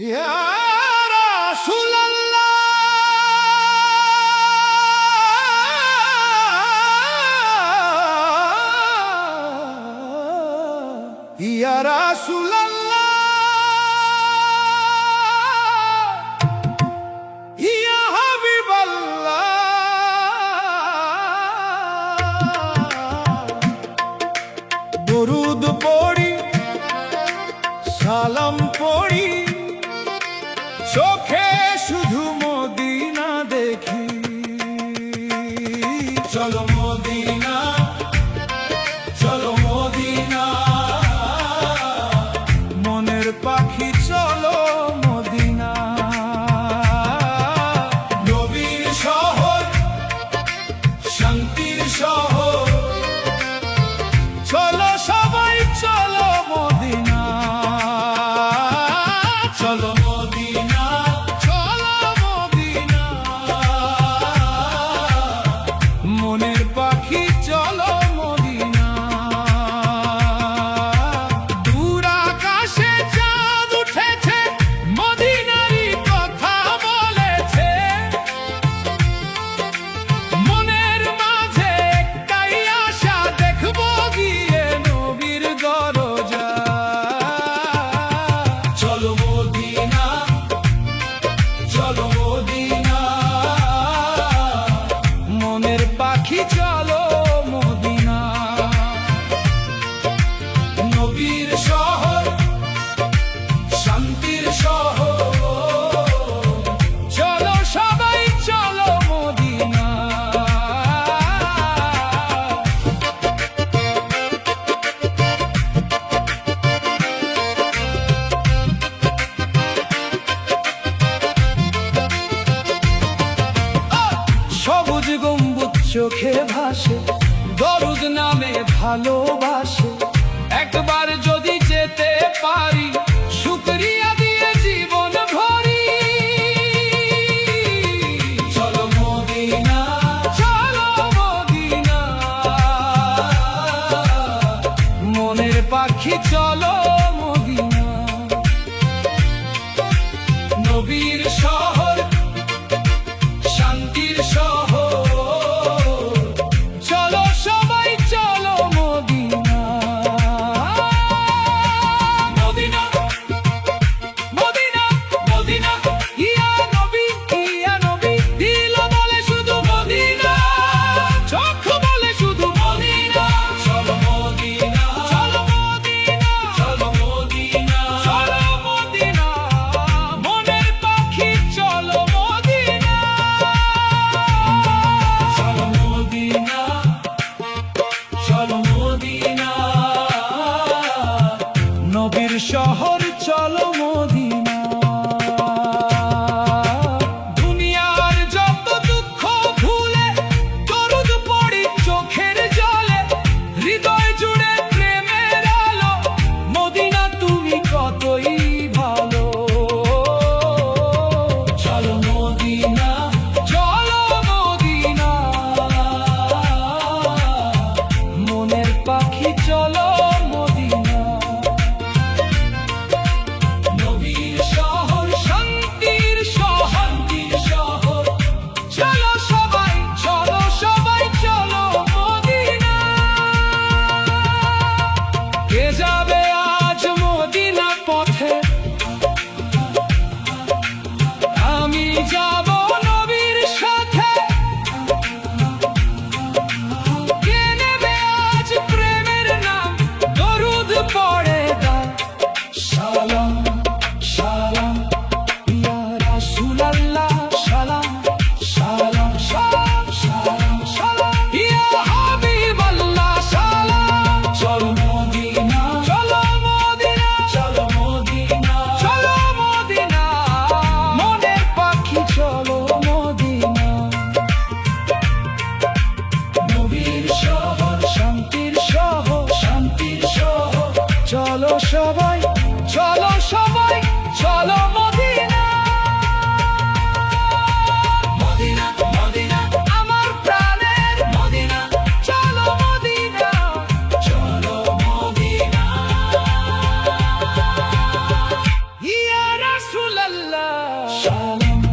ইয়া রাসূলুল্লাহ ইয়া রাসূলুল্লাহ ইয়া হাবিবাল্লাহ দরুদ পড়ি সালাম পড়ি চোখে শুধু মদিনা দেখি চলো মদিনা চলো মদিনা মনের পাখি চলো মদিনা নবীর শহর শান্তির শহর চলো সবাই চলো মদিনা চলো মদিনা চলো মদিনা মনের পাখি চলো মদিনা দূর আকাশে চাঁদ উঠেছে মদিনারই কথা বলেছে মনের মাঝে একটাই আশা দেখবো গিয়ে নবীর দরজা চলো মদিনা চলো মদিনা মনের পাখি চলো মদিনা নবীর শহর শান্তির শহর চলো সবাই চলো মদিনা সবুজ গম্বুজ চোখে ভাসে দরুদ নামে ভালোবাসে একবার যদি যেতে পারি শুকরিয়া দিয়ে জীবন ভরি চলো মদিনা চলো মদিনা মনের পাখি চলো মদিনা নবীর শহর শান্তির শহর চলো সবাই চলো মদিনা মদিনা মদিনা মদিনা ইয়া নবী দিল বলে শুধু মদিনা চোখ বলে শুধু মদিনা চলো মদিনা চলো মদিনা চলো মদিনা চলো মদিনা মনের পাখি চলো মদিনা চলো মদিনা চলো মদিনা নবীর শহর চলো মদিনা দুনিয়ার যত দুঃখ ভুলে দরুদ পড়ি চোখের জলে হৃদয় জুড়ে প্রেমের আলো মদিনা তুমি কতই ভালো চলো মদিনা চলো মদিনা মনের পাখি চলো মদিনা নবীর শহর শান্তির শহর চলো সবাই চলো মদিনা কে যাবে আজ মদিনা পথে আমি যাব নবীর সাথে কে নেবে আজ প্রেমের নাম দরুদ পড়ে দাও সালাম সালাম ইয়া রাসূলুল্লাহ সালাম সালাম সালাম সালাম সালাম ইয়া হাবিবাল্লাহ সালাম চলো মদিনা চলো মদিনা চলো মদিনা চলো মদিনা মনের পাখি চলো Shalom